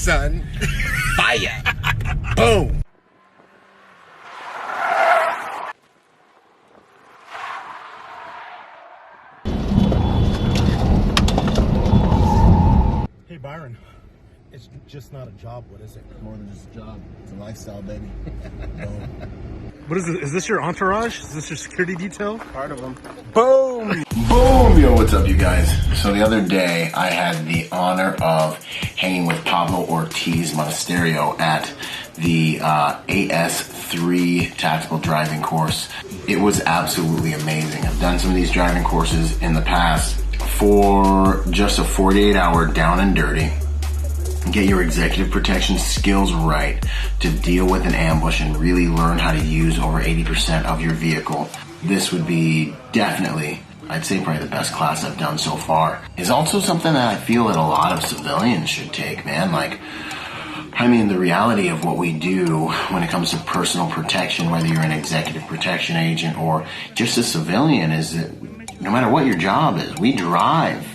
son. Fire. Boom. Hey Byron, it's just not a job, what is it? More than just a job. It's a lifestyle, baby. What is it? Is this your entourage? Is this your security detail? Part of them. Boom. Boom! Yo, what's up, you guys? So the other day, I had the honor of hanging with Pablo Ortiz Monasterio at the AS3 tactical driving course. It was absolutely amazing. I've done some of these driving courses in the past for just a 48-hour down and dirty. Get your executive protection skills right to deal with an ambush and really learn how to use over 80% of your vehicle. This would be definitely, I'd say probably the best class I've done so far. It's also something that I feel that a lot of civilians should take, man. Like, I mean, the reality of what we do when it comes to personal protection, whether you're an executive protection agent or just a civilian, is that no matter what your job is, we drive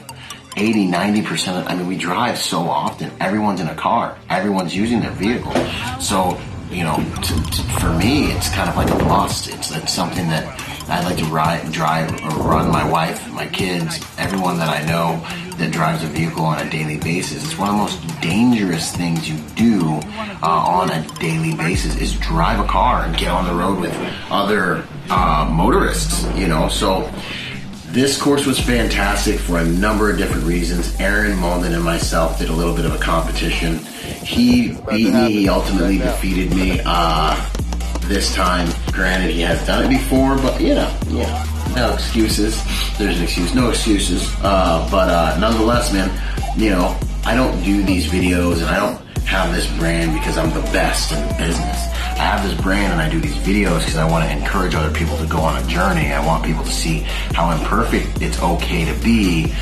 80, 90% of, we drive so often. Everyone's in a car. Everyone's using their vehicle. So, you know, for me, it's kind of like a must. It's something that I like to drive or run my wife, my kids, everyone that I know that drives a vehicle on a daily basis. It's one of the most dangerous things you do on a daily basis is drive a car and get on the road with other motorists, you know. So this course was fantastic for a number of different reasons. Aaron Mullen and myself did a little bit of a competition. He beat me, he ultimately defeated me this time. Granted, he has done it before, but you know, no excuses. There's an excuse, no excuses. But nonetheless, man, you know, I don't do these videos and I don't have this brand because I'm the best in the business. I have this brand and I do these videos because I want to encourage other people to go on a journey. I want people to see how imperfect it's okay to be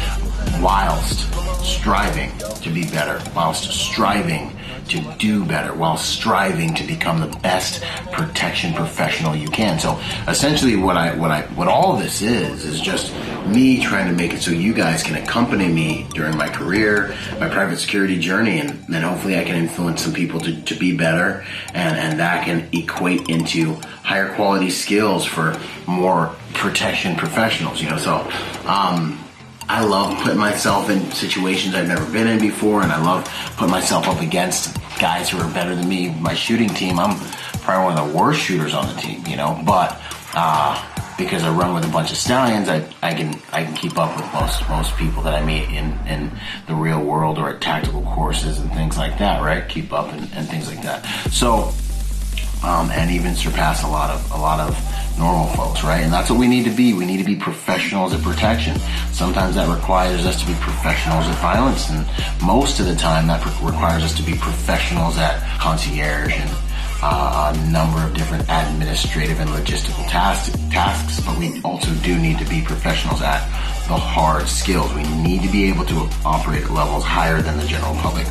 whilst striving to be better, whilst striving to do better, while striving to become the best protection professional you can. So essentially what all this is just me trying to make it so you guys can accompany me during my career, my private security journey, and then hopefully I can influence some people to be better, and that can equate into higher quality skills for more protection professionals, you know. So I love putting myself in situations I've never been in before, and I love putting myself up against guys who are better than me. My shooting team, I'm probably one of the worst shooters on the team, you know, but because I run with a bunch of stallions, I can keep up with most people that I meet in the real world or at tactical courses and things like that, right? Keep up and things like that. So and even surpass a lot of normal folks, right? And that's what we need to be. We need to be professionals at protection. Sometimes that requires us to be professionals at violence, and most of the time that requires us to be professionals at concierge and a number of different administrative and logistical tasks, but we also do need to be professionals at the hard skills. We need to be able to operate at levels higher than the general public.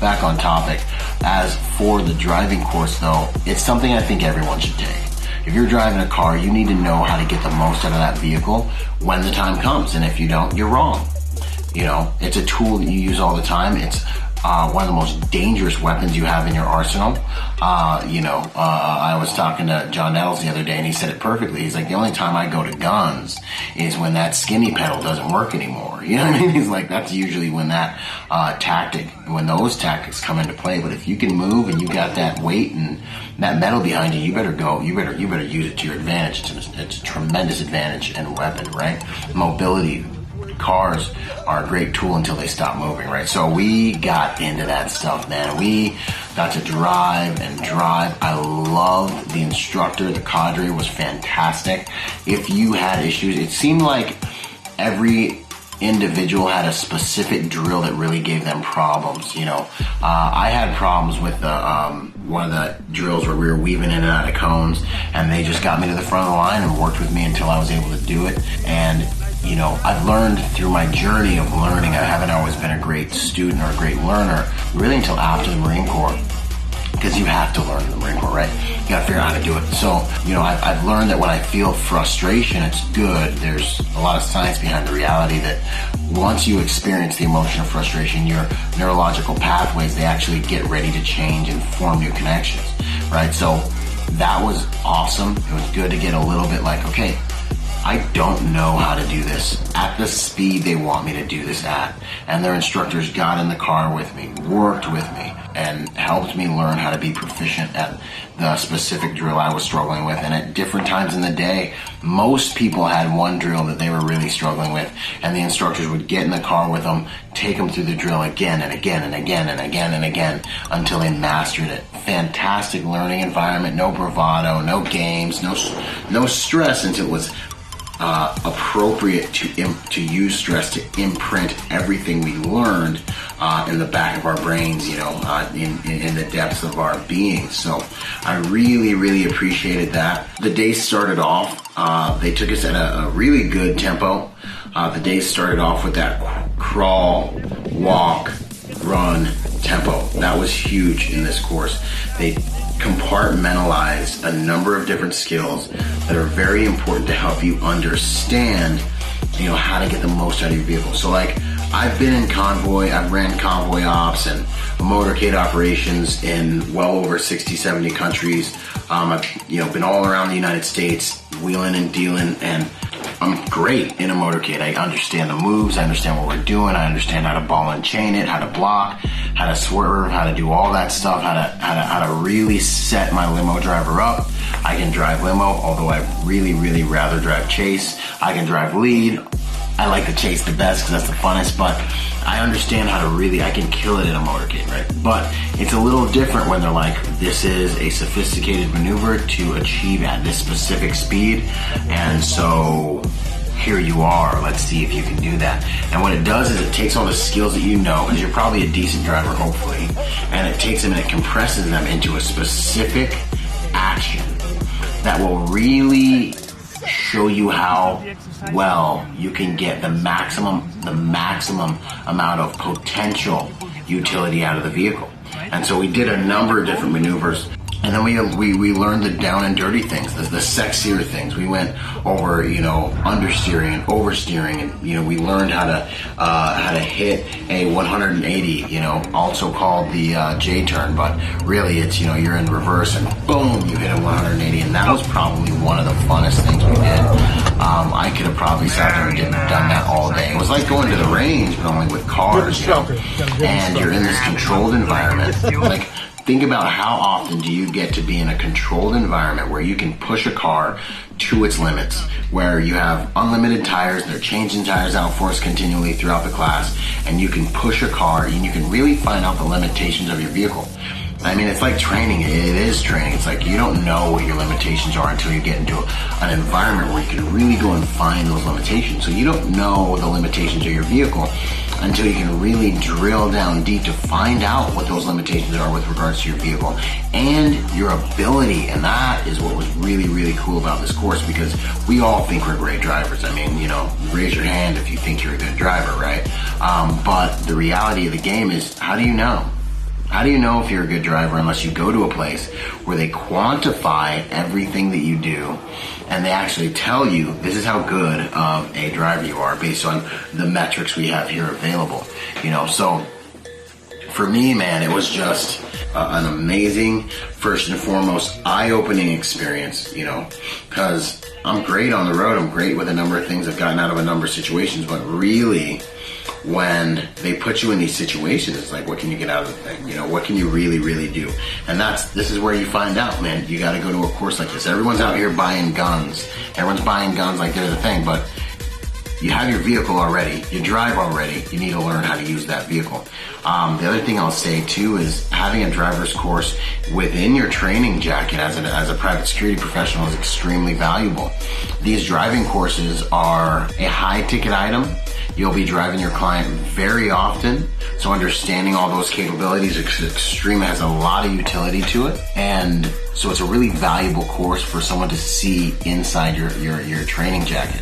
Back on topic, as for the driving course though, it's something I think everyone should take. If you're driving a car, you need to know how to get the most out of that vehicle when the time comes, and if you don't, you're wrong. You know, it's a tool that you use all the time. It's one of the most dangerous weapons you have in your arsenal. I was talking to John Nettles the other day, and he said it perfectly. He's like, the only time I go to guns is when that skinny pedal doesn't work anymore. You know what I mean? He's like, that's usually when that when those tactics come into play. But if you can move and you got that weight and that metal behind you, you better go. You better use it to your advantage. It's a tremendous advantage and weapon, right? Mobility. Cars are a great tool until they stop moving, right? So we got into that stuff, man. We got to drive and drive. I loved the instructor. The cadre was fantastic. If you had issues, it seemed like every individual had a specific drill that really gave them problems. You know, I had problems with one of the drills where we were weaving in and out of cones, and they just got me to the front of the line and worked with me until I was able to do it. And you know, I've learned through my journey of learning. I haven't always been a great student or a great learner, really until after the Marine Corps. because you have to learn in the Marine Corps, right? You gotta figure out how to do it. So, I've learned that when I feel frustration, it's good. There's a lot of science behind the reality that once you experience the emotion of frustration, your neurological pathways, they actually get ready to change and form new connections, right? So that was awesome. It was good to get a little bit like, okay, I don't know how to do this at the speed they want me to do this at. And their instructors got in the car with me, worked with me, and helped me learn how to be proficient at the specific drill I was struggling with. And at different times in the day, most people had one drill that they were really struggling with, and the instructors would get in the car with them, take them through the drill again and again and again and again and again until they mastered it. Fantastic learning environment, no bravado, no games, no stress until it was appropriate to use stress to imprint everything we learned in the back of our brains, in the depths of our being. So I really, really appreciated that. The day started off, they took us at a really good tempo. The day started off with that crawl, walk, run tempo. That was huge in this course. They compartmentalize a number of different skills that are very important to help you understand, how to get the most out of your vehicle. So like, I've been in convoy, I've ran convoy ops and motorcade operations in well over 60, 70 countries. I've, been all around the United States, wheeling and dealing, and I'm great in a motorcade. I understand the moves, I understand what we're doing, I understand how to ball and chain it, how to block, how to swerve, how to do all that stuff, how to really set my limo driver up. I can drive limo, although I really, really rather drive chase. I can drive lead. I like the chase the best because that's the funnest, but I understand how to I can kill it in a motorcade, right? But it's a little different when they're like, this is a sophisticated maneuver to achieve at this specific speed, and so here you are, let's see if you can do that. And what it does is it takes all the skills that you know, because you're probably a decent driver, hopefully, and it takes them and it compresses them into a specific action that will really show you how well you can get the maximum amount of potential utility out of the vehicle. And so we did a number of different maneuvers, and then we learned the down and dirty things, the sexier things. We went over, understeering and oversteering, and we learned how to hit a 180, also called the J turn, but really it's you're in reverse and boom, you hit a 180, and that was probably one of the funnest things we did. I could have probably sat there and done that all day. It was like going to the range, but only with cars, and you're in this controlled environment. Like, think about how often do you get to be in a controlled environment where you can push a car to its limits, where you have unlimited tires, they're changing tires out for us continually throughout the class, and you can push a car and you can really find out the limitations of your vehicle. I mean, it's like training. It is training. It's like you don't know what your limitations are until you get into an environment where you can really go and find those limitations. So you don't know the limitations of your vehicle until you can really drill down deep to find out what those limitations are with regards to your vehicle and your ability. And that is what was really, really cool about this course, because we all think we're great drivers. I mean, raise your hand if you think you're a good driver, right? But the reality of the game is, how do you know? How do you know if you're a good driver unless you go to a place where they quantify everything that you do and they actually tell you this is how good of a driver you are based on the metrics we have here available. So for me, man, it was just an amazing, first and foremost, eye-opening experience, because I'm great on the road. I'm great with a number of things. I've gotten out of a number of situations, but really, when they put you in these situations, it's like, what can you get out of the thing? What can you really, really do? And this is where you find out, man. You got to go to a course like this. Everyone's out here buying guns. Everyone's buying guns like they're the thing, but you have your vehicle already. You drive already. You need to learn how to use that vehicle. The other thing I'll say too is having a driver's course within your training jacket as a private security professional is extremely valuable. These driving courses are a high ticket item. You'll be driving your client very often, so understanding all those capabilities has a lot of utility to it. And So it's a really valuable course for someone to see inside your training jacket.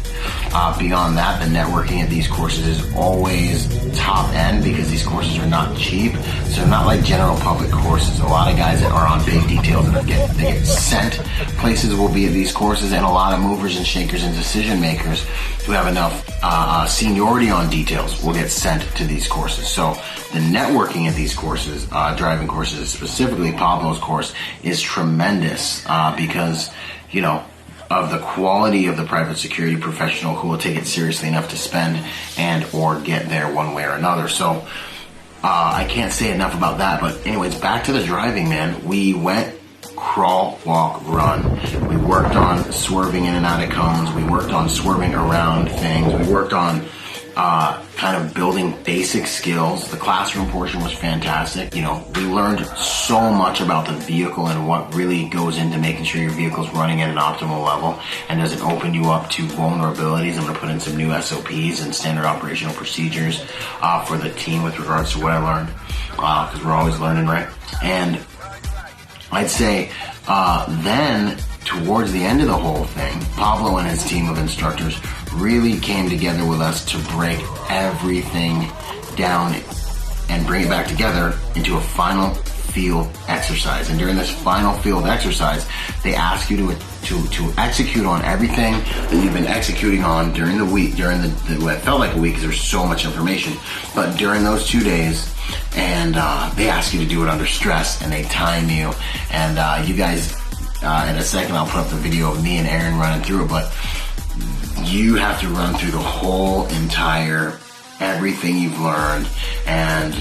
Beyond that, the networking at these courses is always top end because these courses are not cheap. So they're not like general public courses. A lot of guys that are on big details that they get sent places will be at these courses, and a lot of movers and shakers and decision makers who have enough seniority on details will get sent to these courses. So the networking at these courses, driving courses, specifically Pablo's course, is tremendous because, you know, of the quality of the private security professional who will take it seriously enough to spend and or get there one way or another. So I can't say enough about that. But anyways, back to the driving, man. We went crawl, walk, run. We worked on swerving in and out of cones. We worked on swerving around things. We worked on kind of building basic skills. The classroom portion was fantastic. You know, we learned so much about the vehicle and what really goes into making sure your vehicle's running at an optimal level and doesn't open you up to vulnerabilities. I'm going to put in some new SOPs and standard operational procedures for the team with regards to what I learned, because we're always learning, right? And I'd say then towards the end of the whole thing, Pablo and his team of instructors really came together with us to break everything down and bring it back together into a final field exercise. And during this final field exercise, they ask you to execute on everything that you've been executing on during the week, during the what felt like a week because there's so much information, but during those 2 days. And they ask you to do it under stress, and they time you. And you guys, in a second, I'll put up the video of me and Aaron running through it, but you have to run through the whole entire everything you've learned. And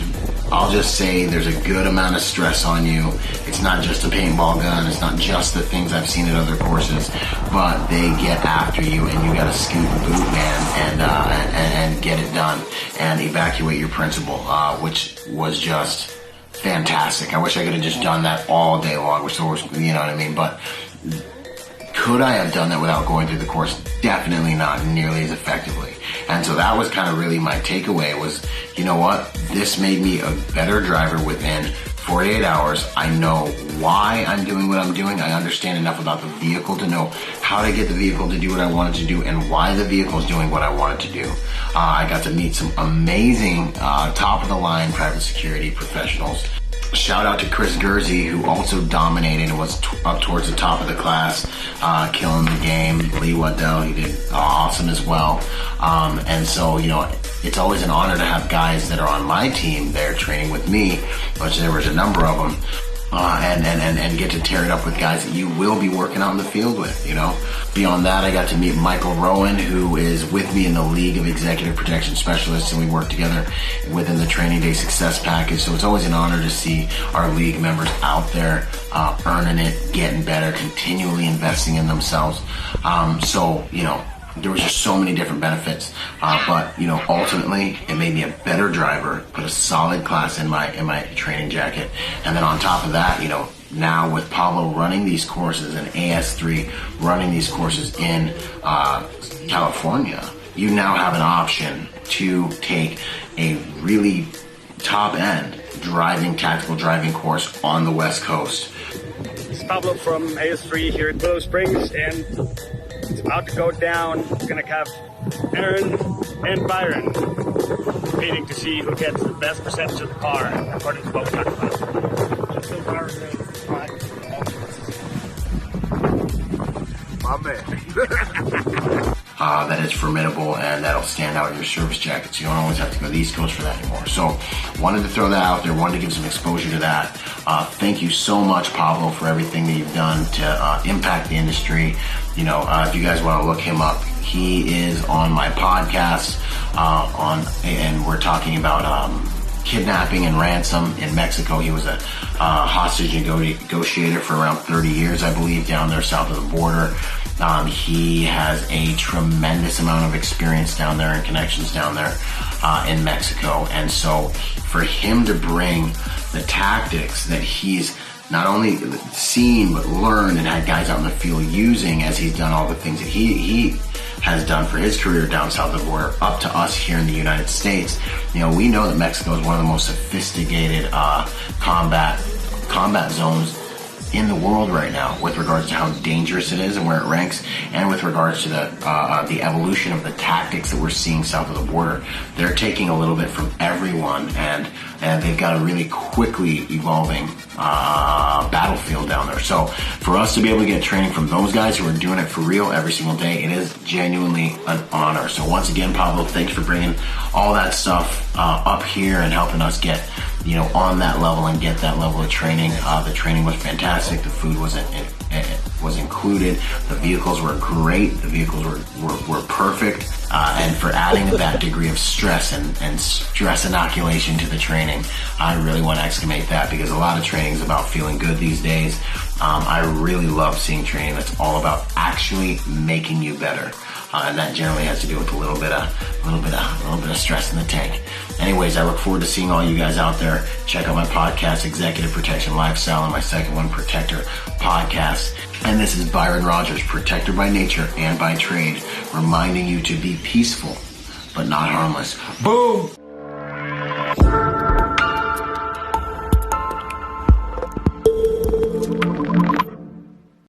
I'll just say there's a good amount of stress on you. It's not just a paintball gun. It's not just the things I've seen at other courses, but they get after you, and you got to scoot and boot, man, and get it done and evacuate your principal, which was just fantastic. I wish I could have just done that all day long, which was, you know what I mean? But could I have done that without going through the course? Definitely not nearly as effectively. And so that was kind of really my takeaway was, you know what? This made me a better driver within 48 hours. I know why I'm doing what I'm doing. I understand enough about the vehicle to know how to get the vehicle to do what I wanted to do and why the vehicle is doing what I wanted to do. I got to meet some amazing top-of-the-line private security professionals. Shout out to Chris Gurzy, who also dominated and was up towards the top of the class, killing the game. Lee Waddell, he did awesome as well. And so, you know, it's always an honor to have guys that are on my team there training with me, which there was a number of them, and get to tear it up with guys that you will be working out in the field with, you know. Beyond that, I got to meet Michael Rowan, who is with me in the League of Executive Protection Specialists, and we work together within the Training Day Success Package. So it's always an honor to see our league members out there earning it, getting better, continually investing in themselves. So, you know, there was just so many different benefits, but you know, ultimately it made me a better driver, put a solid class in my training jacket, and then on top of that, you know, now with Pablo running these courses and AS3 running these courses in California, you now have an option to take a really top-end tactical driving course on the West Coast. It's Pablo from AS3 here at Willow Springs, and it's about to go down. We're gonna have Aaron and Byron competing to see who gets the best percentage of the car according to both time classes. So Byron knows My man. That is formidable and that'll stand out in your service jackets. You don't always have to go to the East Coast for that anymore. So wanted to throw that out there, wanted to give some exposure to that. Thank you so much, Pablo, for everything that you've done to impact the industry. You know, if you guys want to look him up, he is on my podcast and we're talking about kidnapping and ransom in Mexico. He was a hostage negotiator for around 30 years, I believe, down there south of the border. He has a tremendous amount of experience down there and connections down there in Mexico. And so for him to bring the tactics that he's not only seen but learned and had guys out in the field using as he's done all the things that he has done for his career down south of the border up to us here in the United States. You know, we know that Mexico is one of the most sophisticated combat zones in the world right now with regards to how dangerous it is and where it ranks, and with regards to the evolution of the tactics that we're seeing south of the border. They're taking a little bit from everyone, and they've got a really quickly evolving battlefield down there. So for us to be able to get training from those guys who are doing it for real every single day, it is genuinely an honor. So once again, Pablo, thanks for bringing all that stuff up here and helping us get, you know, on that level and get that level of training. The training was fantastic. The food was included. The vehicles were great. The vehicles were perfect. And for adding that degree of stress and stress inoculation to the training, I really want to exclamate that, because a lot of training is about feeling good these days. I really love seeing training that's all about actually making you better. And that generally has to do with a little bit of stress in the tank. Anyways, I look forward to seeing all you guys out there. Check out my podcast, Executive Protection Lifestyle, and my second one, Protector Podcast. And this is Byron Rodgers, protector by nature and by trade, reminding you to be peaceful, but not harmless. Boom!